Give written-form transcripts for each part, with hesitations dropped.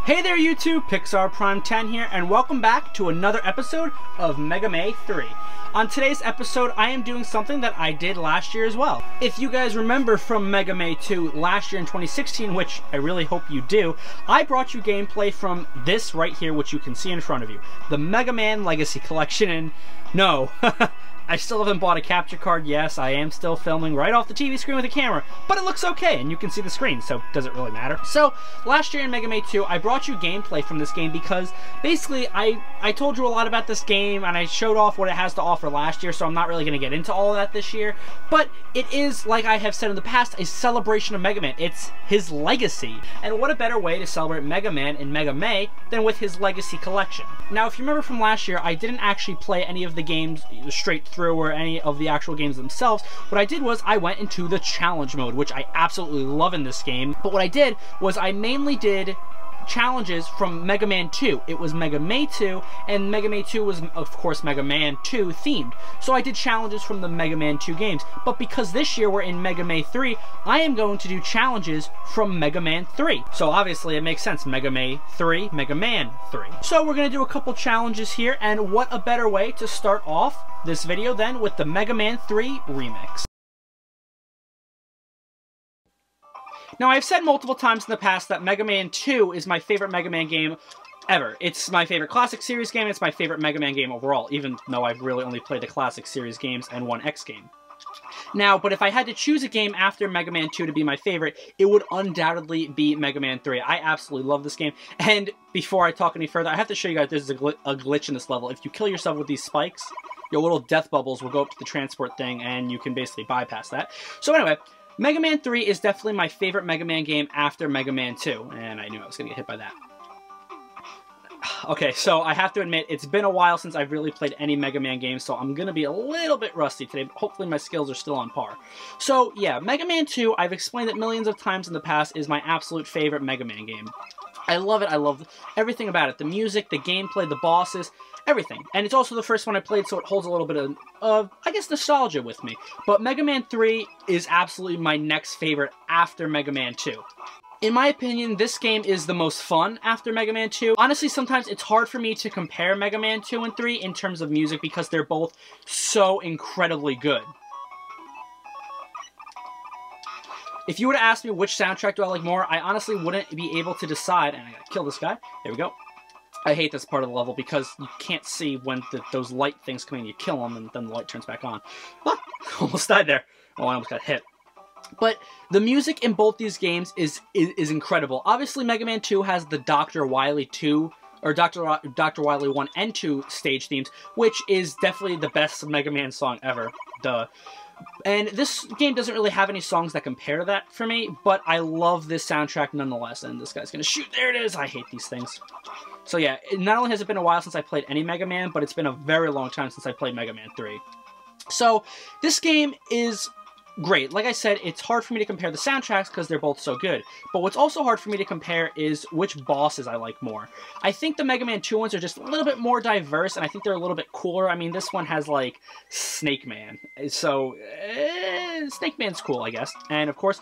Hey there YouTube, Pixar Prime 10 here, and welcome back to another episode of Mega Man 3. On today's episode, I am doing something that I did last year as well. If you guys remember from Mega Man 2 last year in 2016, which I really hope you do, I brought you gameplay from this right here, which you can see in front of you. The Mega Man Legacy Collection, and no, I still haven't bought a capture card. Yes, I am still filming right off the TV screen with a camera, but it looks okay, and you can see the screen, so does it really matter? So, last year in Mega Man 2, I brought you gameplay from this game because, basically, I told you a lot about this game, and I showed off what it has to offer last year, so I'm not really going to get into all of that this year, but it is, like I have said in the past, a celebration of Mega Man. It's his legacy, and what a better way to celebrate Mega Man in Mega May than with his Legacy Collection. Now, if you remember from last year, I didn't actually play any of the games straight through or any of the actual games themselves. What I did was I went into the challenge mode, which I absolutely love in this game. But what I did was I mainly did challenges from Mega Man 2. It was Mega May 2, and Mega May 2 was, of course, Mega Man 2 themed. So I did challenges from the Mega Man 2 games. But because this year we're in Mega May 3, I am going to do challenges from Mega Man 3. So obviously it makes sense. Mega May 3, Mega Man 3. So we're going to do a couple challenges here, and what a better way to start off this video then with the Mega Man 3 remix. Now, I've said multiple times in the past that Mega Man 2 is my favorite Mega Man game ever. It's my favorite Classic Series game, it's my favorite Mega Man game overall, even though I've really only played the Classic Series games and one X game. Now, but if I had to choose a game after Mega Man 2 to be my favorite, it would undoubtedly be Mega Man 3. I absolutely love this game, and before I talk any further, I have to show you guys there's a glitch in this level. If you kill yourself with these spikes, your little death bubbles will go up to the transport thing, and you can basically bypass that. So anyway, Mega Man 3 is definitely my favorite Mega Man game after Mega Man 2, and I knew I was going to get hit by that. Okay, so I have to admit, it's been a while since I've really played any Mega Man game, so I'm going to be a little bit rusty today, but hopefully my skills are still on par. So yeah, Mega Man 2, I've explained it millions of times in the past, is my absolute favorite Mega Man game. I love it, I love everything about it. The music, the gameplay, the bosses, everything. And it's also the first one I played, so it holds a little bit of, I guess, nostalgia with me. But Mega Man 3 is absolutely my next favorite after Mega Man 2. In my opinion, this game is the most fun after Mega Man 2. Honestly, sometimes it's hard for me to compare Mega Man 2 and 3 in terms of music because they're both so incredibly good. If you were to ask me which soundtrack do I like more, I honestly wouldn't be able to decide. And I gotta kill this guy. There we go. I hate this part of the level because you can't see when those light things come in. You kill them and then the light turns back on. Ah, almost died there. Oh, I almost got hit. But the music in both these games is incredible. Obviously, Mega Man 2 has the Dr. Wily 2, or Dr. Wily 1 and 2 stage themes, which is definitely the best Mega Man song ever. Duh. And this game doesn't really have any songs that compare to that for me, but I love this soundtrack nonetheless. And this guy's gonna shoot. There it is. I hate these things. So yeah, not only has it been a while since I played any Mega Man, but it's been a very long time since I played Mega Man 3. So this game is great. Like I said, it's hard for me to compare the soundtracks because they're both so good. But what's also hard for me to compare is which bosses I like more. I think the Mega Man 2 ones are just a little bit more diverse, and I think they're a little bit cooler. I mean, this one has, like, Snake Man. So, Snake Man's cool, I guess. And, of course,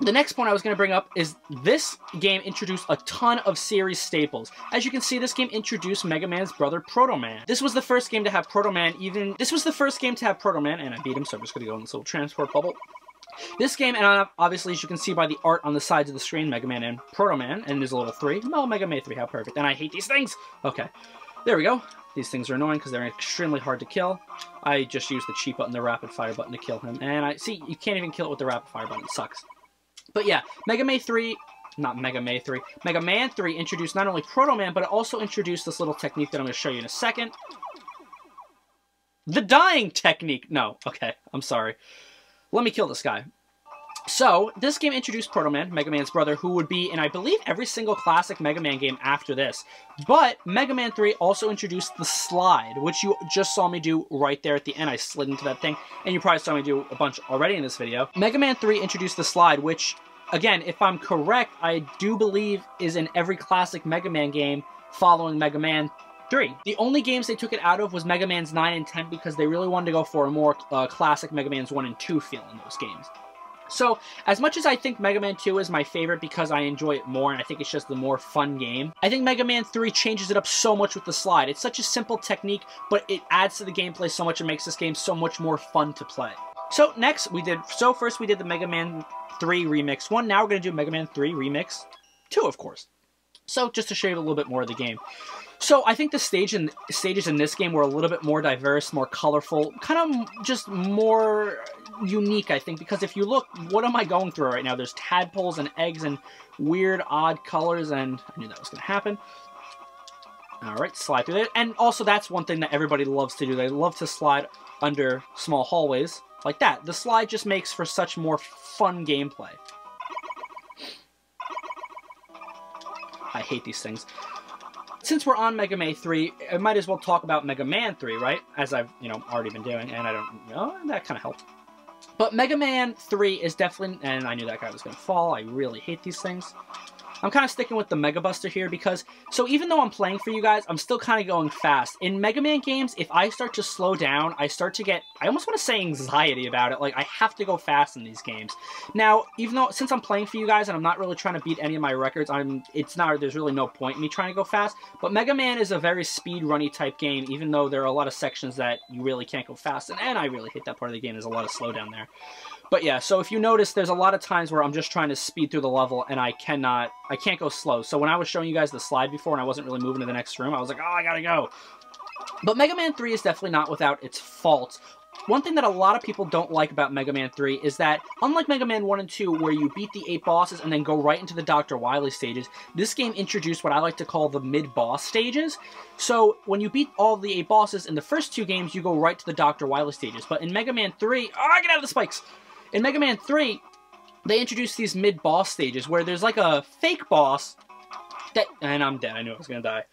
the next point I was going to bring up is this game introduced a ton of series staples. As you can see, this game introduced Mega Man's brother, Proto Man. This was the first game to have Proto Man and I beat him, so I'm just going to go in this little transport bubble. This game, and obviously, as you can see by the art on the sides of the screen, Mega Man and Proto Man, and there's a little 3. Oh, Mega Man 3, how perfect. And I hate these things! Okay, there we go. These things are annoying because they're extremely hard to kill. I just used the cheat button, the rapid fire button to kill him. And I see, you can't even kill it with the rapid fire button. It sucks. But yeah, Mega Man 3 introduced not only Proto Man, but it also introduced this little technique that I'm going to show you in a second. The dying technique! No, okay, I'm sorry. Let me kill this guy. So, this game introduced Proto Man, Mega Man's brother, who would be in, I believe, every single classic Mega Man game after this. But Mega Man 3 also introduced the slide, which you just saw me do right there at the end. I slid into that thing, and you probably saw me do a bunch already in this video. Mega Man 3 introduced the slide, which, again, if I'm correct, I do believe is in every classic Mega Man game following Mega Man 3. The only games they took it out of was Mega Man's 9 and 10 because they really wanted to go for a more classic Mega Man's 1 and 2 feel in those games. So, as much as I think Mega Man 2 is my favorite because I enjoy it more and I think it's just the more fun game, I think Mega Man 3 changes it up so much with the slide. It's such a simple technique, but it adds to the gameplay so much and makes this game so much more fun to play. So, first we did the Mega Man 3 Remix 1, now we're going to do Mega Man 3 Remix 2, of course. So, just to show you a little bit more of the game. So, I think the stages in this game were a little bit more diverse, more colorful, kind of just more unique, I think, because if you look, what am I going through right now? There's tadpoles and eggs and weird, odd colors, and I knew that was going to happen. Alright, slide through there. And also, that's one thing that everybody loves to do. They love to slide under small hallways like that. The slide just makes for such more fun gameplay. I hate these things. Since we're on Mega Man 3, I might as well talk about Mega Man 3, right? As I've, already been doing, and I don't know, that kind of helped. But Mega Man 3 is definitely, and I knew that guy was going to fall, I really hate these things. I'm kind of sticking with the Mega Buster here because, so even though I'm playing for you guys, I'm still kind of going fast. In Mega Man games, if I start to slow down, I start to get, I almost want to say anxiety about it. Like, I have to go fast in these games. Now, even though, since I'm playing for you guys and I'm not really trying to beat any of my records, there's really no point in me trying to go fast. But Mega Man is a very speed-runny type game, even though there are a lot of sections that you really can't go fast. And I really hate that part of the game. There's a lot of slowdown there. But yeah, so if you notice, there's a lot of times where I'm just trying to speed through the level and I can't go slow. So when I was showing you guys the slide before and I wasn't really moving to the next room, I was like, oh, I gotta go. But Mega Man 3 is definitely not without its faults. One thing that a lot of people don't like about Mega Man 3 is that, unlike Mega Man 1 and 2, where you beat the 8 bosses and then go right into the Dr. Wily stages, this game introduced what I like to call the mid-boss stages. So, when you beat all the 8 bosses in the first 2 games, you go right to the Dr. Wily stages. But in Mega Man 3... Oh, get out of the spikes! In Mega Man 3, they introduced these mid-boss stages where there's like a fake boss that... And I'm dead, I knew I was gonna die.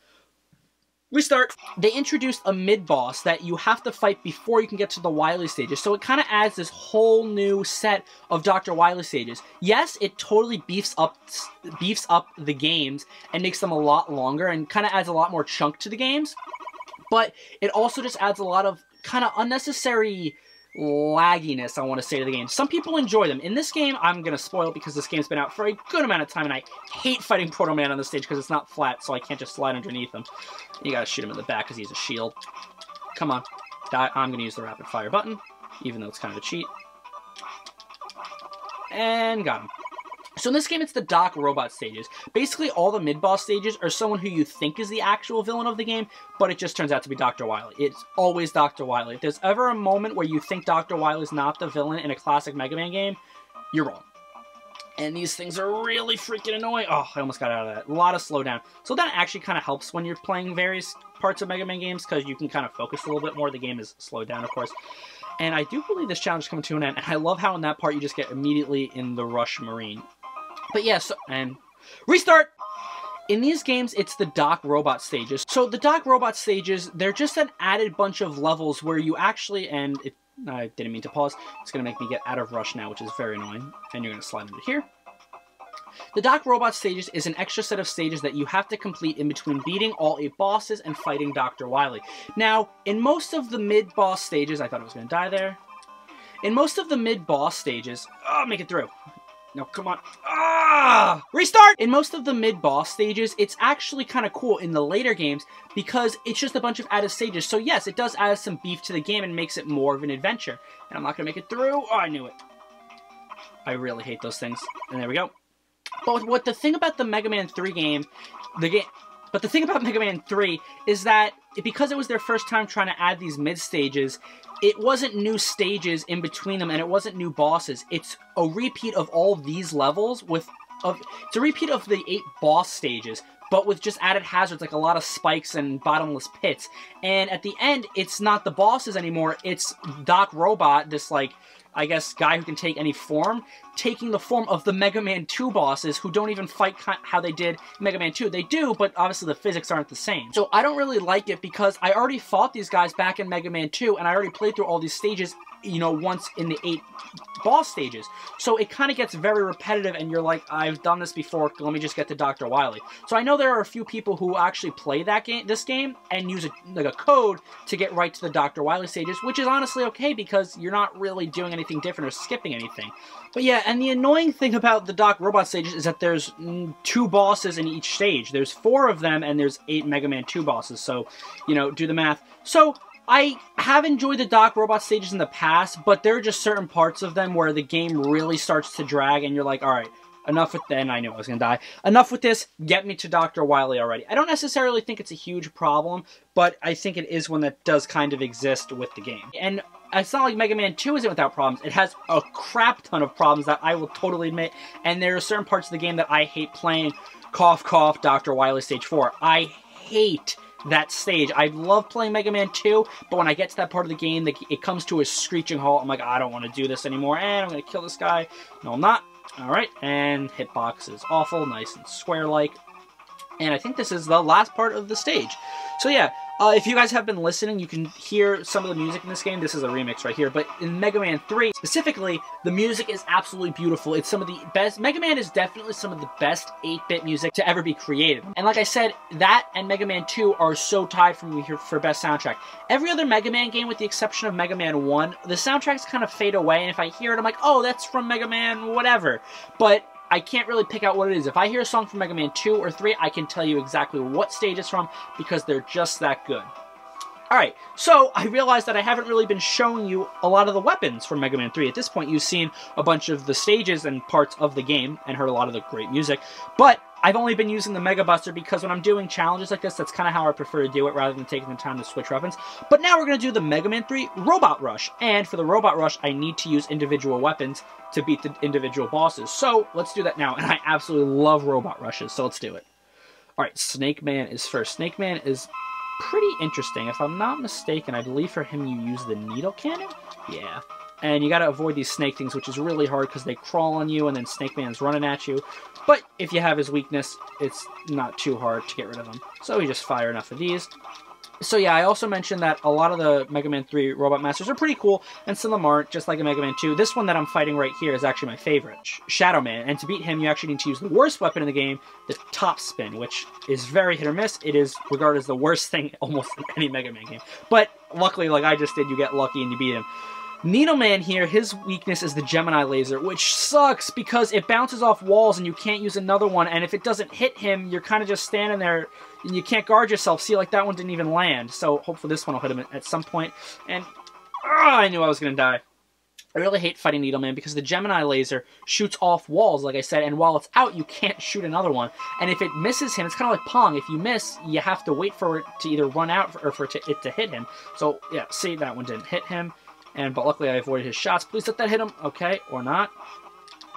Restart! They introduced a mid-boss that you have to fight before you can get to the Wily stages, so it kind of adds this whole new set of Dr. Wily stages. Yes, it totally beefs up the games and makes them a lot longer and kind of adds a lot more chunk to the games, but it also just adds a lot of kind of unnecessary lagginess, I want to say, to the game. Some people enjoy them. In this game, I'm going to spoil it because this game's been out for a good amount of time, and I hate fighting Proto Man on this stage because it's not flat, so I can't just slide underneath him. You gotta shoot him in the back because he's a shield. Come on. Die. I'm going to use the rapid fire button, even though it's kind of a cheat. And got him. So in this game, it's the Doc Robot stages. Basically, all the mid-boss stages are someone who you think is the actual villain of the game, but it just turns out to be Dr. Wily. It's always Dr. Wily. If there's ever a moment where you think Dr. Wily's not the villain in a classic Mega Man game, you're wrong. And these things are really freaking annoying. Oh, I almost got out of that. A lot of slowdown. So that actually kind of helps when you're playing various parts of Mega Man games, because you can kind of focus a little bit more. The game is slowed down, of course. And I do believe this challenge is coming to an end, and I love how in that part you just get immediately in the Rush Marine. But yeah, and restart! In these games, it's the Doc Robot stages. So the Doc Robot stages, they're just an added bunch of levels where you actually, I didn't mean to pause, it's going to make me get out of Rush now, which is very annoying. And you're going to slide into here. The Doc Robot stages is an extra set of stages that you have to complete in between beating all 8 bosses and fighting Dr. Wily. Now, in most of the mid-boss stages, I thought I was going to die there. In most of the mid-boss stages, make it through. No, come on. Restart! In most of the mid-boss stages, it's actually kind of cool in the later games because it's just a bunch of added stages. So yes, it does add some beef to the game and makes it more of an adventure. And I'm not going to make it through. Oh, I knew it. I really hate those things. And there we go. But the thing about the Mega Man 3 game, but the thing about Mega Man 3 is that because it was their first time trying to add these mid-stages, it wasn't new stages in between them, and it wasn't new bosses. It's a repeat of all these levels it's a repeat of the 8 boss stages, but with just added hazards, like a lot of spikes and bottomless pits. And at the end, it's not the bosses anymore, it's Doc Robot, this, I guess, guy who can take any form, taking the form of the Mega Man 2 bosses who don't even fight how they did in Mega Man 2. They do, but obviously the physics aren't the same. So I don't really like it because I already fought these guys back in Mega Man 2, and I already played through all these stages, once in the 8 boss stages. So it kind of gets very repetitive, and you're like, I've done this before, let me just get to Dr. Wily. So I know there are a few people who actually play this game, and use a code to get right to the Dr. Wily stages, which is honestly okay, because you're not really doing anything anything different or skipping anything. But yeah, and the annoying thing about the Doc Robot stages is that there's 2 bosses in each stage. There's 4 of them, and there's 8 Mega Man 2 bosses, so, you know, do the math. So, I have enjoyed the Doc Robot stages in the past, but there are just certain parts of them where the game really starts to drag, and you're like, alright, enough with that, and I knew I was going to die. Enough with this, get me to Dr. Wily already. I don't necessarily think it's a huge problem, but I think it is one that does kind of exist with the game. And it's not like Mega Man 2 isn't without problems. It has a crap ton of problems that I will totally admit, and there are certain parts of the game that I hate playing. Cough, cough, Dr. Wily Stage 4. I hate that stage. I love playing Mega Man 2, but when I get to that part of the game, it comes to a screeching halt. I'm like, I don't want to do this anymore, and I'm going to kill this guy. No, I'm not. Alright, and hitbox is awful, nice and square-like. And I think this is the last part of the stage. So yeah, if you guys have been listening, you can hear some of the music in this game. This is a remix right here. But in Mega Man 3, specifically, the music is absolutely beautiful. It's some of the best. Mega Man is definitely some of the best 8-bit music to ever be created. And like I said, that and Mega Man 2 are so tied for me here for best soundtrack. Every other Mega Man game, with the exception of Mega Man 1, the soundtracks kind of fade away. And if I hear it, I'm like, oh, that's from Mega Man whatever. But I can't really pick out what it is. If I hear a song from Mega Man 2 or 3, I can tell you exactly what stage it's from because they're just that good. Alright, so I realized that I haven't really been showing you a lot of the weapons from Mega Man 3. At this point, you've seen a bunch of the stages and parts of the game and heard a lot of the great music, but I've only been using the Mega Buster because when I'm doing challenges like this, that's kind of how I prefer to do it rather than taking the time to switch weapons. But now we're going to do the Mega Man 3 Robot Rush, and for the Robot Rush, I need to use individual weapons to beat the individual bosses. So let's do that now, and I absolutely love Robot Rushes, so let's do it. Alright, Snake Man is first. Snake Man is pretty interesting. If I'm not mistaken, I believe for him you use the needle cannon? Yeah. And you gotta avoid these snake things, which is really hard because they crawl on you and then Snake Man's running at you. But if you have his weakness, it's not too hard to get rid of him. So you just fire enough of these. So yeah, I also mentioned that a lot of the Mega Man 3 Robot Masters are pretty cool, and some of them aren't, just like in Mega Man 2. This one that I'm fighting right here is actually my favorite, Shadow Man, and to beat him, you actually need to use the worst weapon in the game, the Top Spin, which is very hit or miss. It is regarded as the worst thing almost in any Mega Man game. But luckily, like I just did, you get lucky and you beat him. Needle Man here, his weakness is the Gemini Laser, which sucks because it bounces off walls and you can't use another one, and if it doesn't hit him, you're kind of just standing there and you can't guard yourself. See, like that one didn't even land, so hopefully this one will hit him at some point. And I knew I was going to die. I really hate fighting Needle Man because the Gemini Laser shoots off walls, like I said, and while it's out, you can't shoot another one. And if it misses him, it's kind of like Pong. If you miss, you have to wait for it to either run out or for it to hit him. So, yeah, see, that one didn't hit him. But luckily I avoided his shots. Please let that hit him. Okay, or not.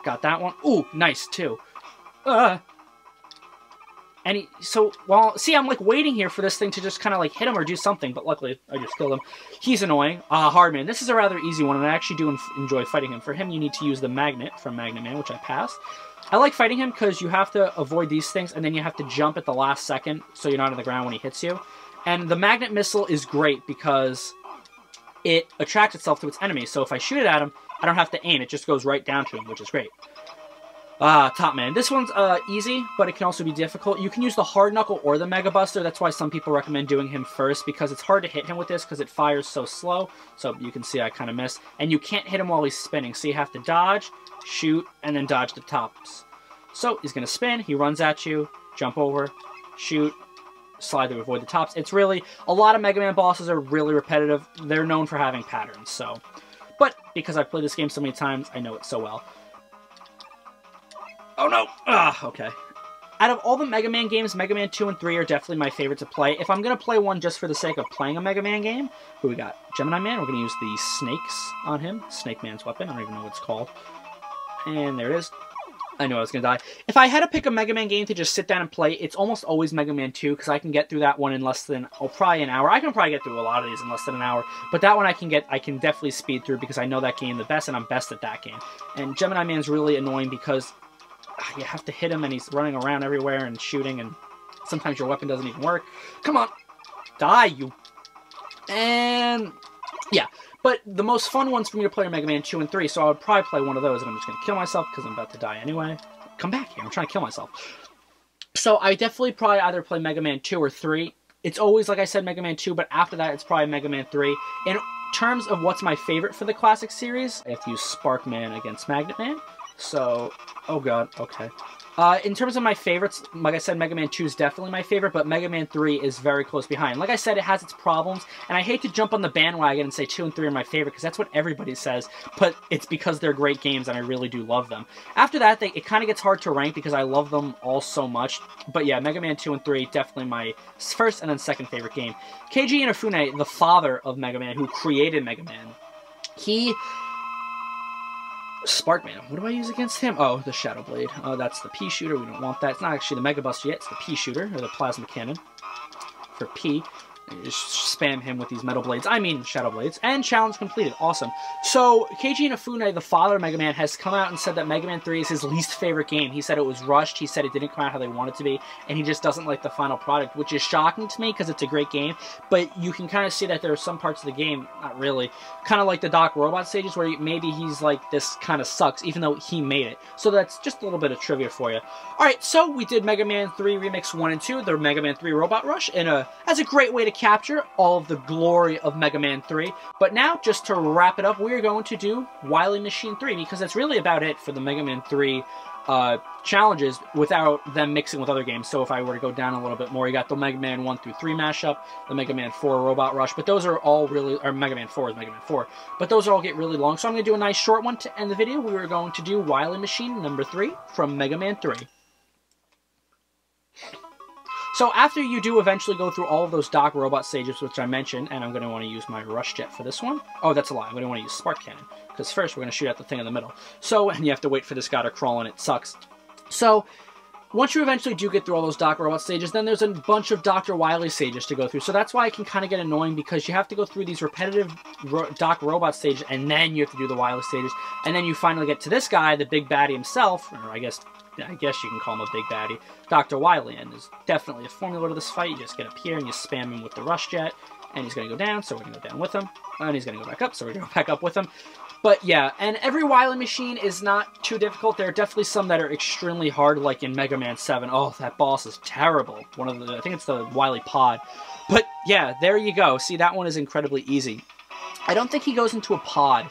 Got that one. Ooh, nice, too. Well, see, I'm like waiting here for this thing to just kind of like hit him or do something, but luckily I just killed him. He's annoying. Hardman. This is a rather easy one, and I actually do enjoy fighting him. For him, you need to use the magnet from Magnet Man, which I passed. I like fighting him because you have to avoid these things, and then you have to jump at the last second so you're not on the ground when he hits you. And the magnet missile is great because it attracts itself to its enemy, so if I shoot it at him, I don't have to aim. It just goes right down to him, which is great. Top Man. This one's easy, but it can also be difficult. You can use the Hard Knuckle or the Mega Buster. That's why some people recommend doing him first, because it's hard to hit him with this because it fires so slow. So you can see I kind of miss. And you can't hit him while he's spinning, so you have to dodge, shoot, and then dodge the tops. So he's going to spin, he runs at you, jump over, shoot, slide to avoid the tops. It's really, a lot of Mega Man bosses are really repetitive. They're known for having patterns, so. But because I've played this game so many times, I know it so well. Oh no! Okay. Out of all the Mega Man games, Mega Man 2 and 3 are definitely my favorite to play. If I'm going to play one just for the sake of playing a Mega Man game, who we got? Gemini Man. We're going to use the snakes on him. Snake Man's weapon. I don't even know what it's called. And there it is. I knew I was going to die. If I had to pick a Mega Man game to just sit down and play, it's almost always Mega Man 2, because I can get through that one in less than, probably an hour. I can probably get through a lot of these in less than an hour, but that one I can definitely speed through because I know that game the best, and I'm best at that game. And Gemini Man's really annoying because you have to hit him, and he's running around everywhere and shooting, and sometimes your weapon doesn't even work. Come on! Die, you... And... yeah. But the most fun ones for me to play are Mega Man 2 and 3, so I would probably play one of those, and I'm just going to kill myself because I'm about to die anyway. Come back here, I'm trying to kill myself. So I definitely probably either play Mega Man 2 or 3. It's always, like I said, Mega Man 2, but after that it's probably Mega Man 3. And terms of what's my favorite for the classic series, I have to use Spark Man against Magnet Man. So, oh god, okay. In terms of my favorites, like I said, Mega Man 2 is definitely my favorite, but Mega Man 3 is very close behind. Like I said, it has its problems, and I hate to jump on the bandwagon and say 2 and 3 are my favorite, because that's what everybody says, but it's because they're great games, and I really do love them. After that, it kind of gets hard to rank, because I love them all so much, but yeah, Mega Man 2 and 3, definitely my first and then second favorite game. Keiji Inafune, the father of Mega Man, who created Mega Man, Sparkman. What do I use against him? Oh, the Shadow Blade. Oh, that's the P shooter. We don't want that. It's not actually the Mega Buster yet. It's the P shooter, or the Plasma Cannon. For P. You just spam him with these metal blades. I mean, Shadow Blades. And challenge completed. Awesome. So, Keiji Inafune, the father of Mega Man, has come out and said that Mega Man 3 is his least favorite game. He said it was rushed. He said it didn't come out how they wanted it to be. And he just doesn't like the final product, which is shocking to me because it's a great game. But you can kind of see that there are some parts of the game, not really, kind of like the Doc Robot stages where maybe he's like, this kind of sucks, even though he made it. So that's just a little bit of trivia for you. Alright, so we did Mega Man 3 Remix 1 and 2, the Mega Man 3 Robot Rush, as a great way to capture all of the glory of Mega Man 3. But now, just to wrap it up, we're going to do Wily Machine 3, because that's really about it for the Mega Man 3 challenges without them mixing with other games. So if I were to go down a little bit more, you got the Mega Man 1 through 3 mashup, the Mega Man 4 Robot Rush, but those are all really, or Mega Man 4 is Mega Man 4, but those all get really long. So I'm going to do a nice short one to end the video. We are going to do Wily Machine number 3 from Mega Man 3. So after you do eventually go through all of those Doc Robot stages, which I mentioned, and I'm going to want to use my Rush Jet for this one. Oh, that's a lie. I'm going to want to use Spark Cannon, because first we're going to shoot at the thing in the middle. So, and you have to wait for this guy to crawl, and it sucks. So, once you eventually do get through all those Doc Robot stages, then there's a bunch of Dr. Wily stages to go through. So that's why it can kind of get annoying, because you have to go through these repetitive Doc Robot stages, and then you have to do the Wily stages, and then you finally get to this guy, the big baddie himself, or I guess you can call him a big baddie, Dr. Wily, and there's definitely a formula to this fight. You just get up here and you spam him with the Rush Jet, and he's going to go down, so we're going to go down with him, and he's going to go back up, so we're going to go back up with him. But yeah, and every Wily Machine is not too difficult. There are definitely some that are extremely hard, like in Mega Man 7. Oh, that boss is terrible. I think it's the Wily Pod. But yeah, there you go. See, that one is incredibly easy. I don't think he goes into a pod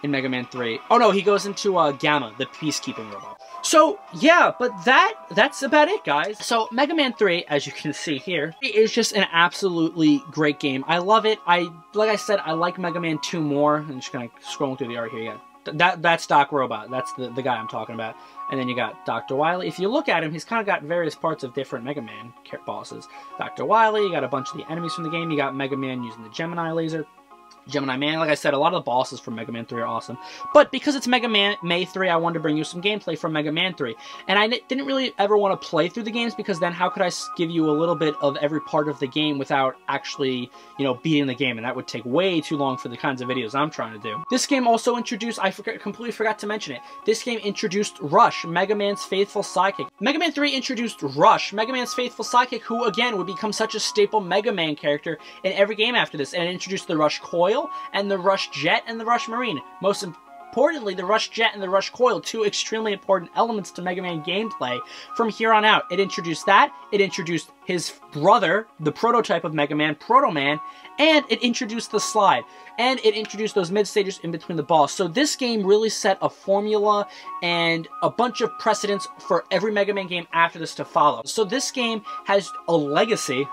in Mega Man 3. Oh no, he goes into Gamma, the peacekeeping robot. So, yeah, but that's about it, guys. So, Mega Man 3, as you can see here, is just an absolutely great game. I love it. Like I said, I like Mega Man 2 more. I'm just kind of scrolling through the art here. Yeah, that's Doc Robot. That's the guy I'm talking about. And then you got Dr. Wily. If you look at him, he's kind of got various parts of different Mega Man bosses. Dr. Wily, you got a bunch of the enemies from the game. You got Mega Man using the Gemini laser. Gemini Man, like I said, a lot of the bosses from Mega Man 3 are awesome. But because it's Mega Man 3, I wanted to bring you some gameplay from Mega Man 3. And I didn't really ever want to play through the games, because then how could I give you a little bit of every part of the game without actually, you know, beating the game? And that would take way too long for the kinds of videos I'm trying to do. This game also introduced, completely forgot to mention it, this game introduced Rush, Mega Man's faithful sidekick. Mega Man 3 introduced Rush, Mega Man's faithful sidekick, who again would become such a staple Mega Man character in every game after this. And it introduced the Rush Coil, and the Rush Jet, and the Rush Marine. Most importantly, the Rush Jet and the Rush Coil, two extremely important elements to Mega Man gameplay from here on out. It introduced that, it introduced his brother, the prototype of Mega Man, Proto Man, and it introduced the slide, and it introduced those mid-stages in between the boss. So this game really set a formula and a bunch of precedents for every Mega Man game after this to follow. So this game has a legacy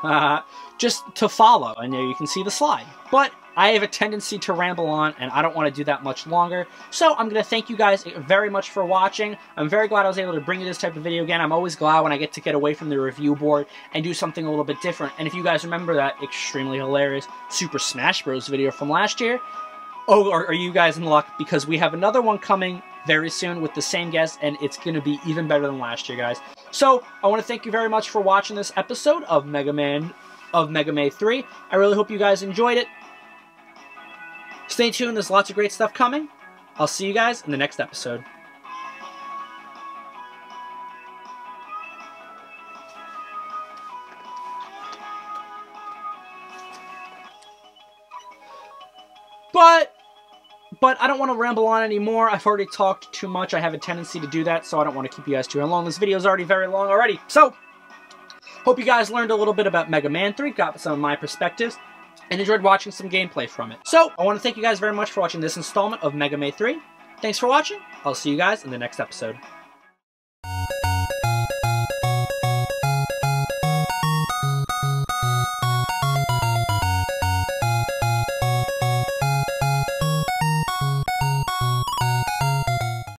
just to follow, and there you can see the slide. But I have a tendency to ramble on, and I don't want to do that much longer. So I'm going to thank you guys very much for watching. I'm very glad I was able to bring you this type of video again. I'm always glad when I get away from the review board and do something a little bit different. And if you guys remember that extremely hilarious Super Smash Bros. Video from last year, oh, are you guys in luck? Because we have another one coming very soon with the same guest, and it's going to be even better than last year, guys. So I want to thank you very much for watching this episode of Mega Man 3. I really hope you guys enjoyed it. Stay tuned, there's lots of great stuff coming. I'll see you guys in the next episode. But I don't want to ramble on anymore. I've already talked too much. I have a tendency to do that, so I don't want to keep you guys too long. This video is already very long already. So, hope you guys learned a little bit about Mega Man 3, got some of my perspectives. and enjoyed watching some gameplay from it. So, I want to thank you guys very much for watching this installment of Mega May 3. Thanks for watching. I'll see you guys in the next episode.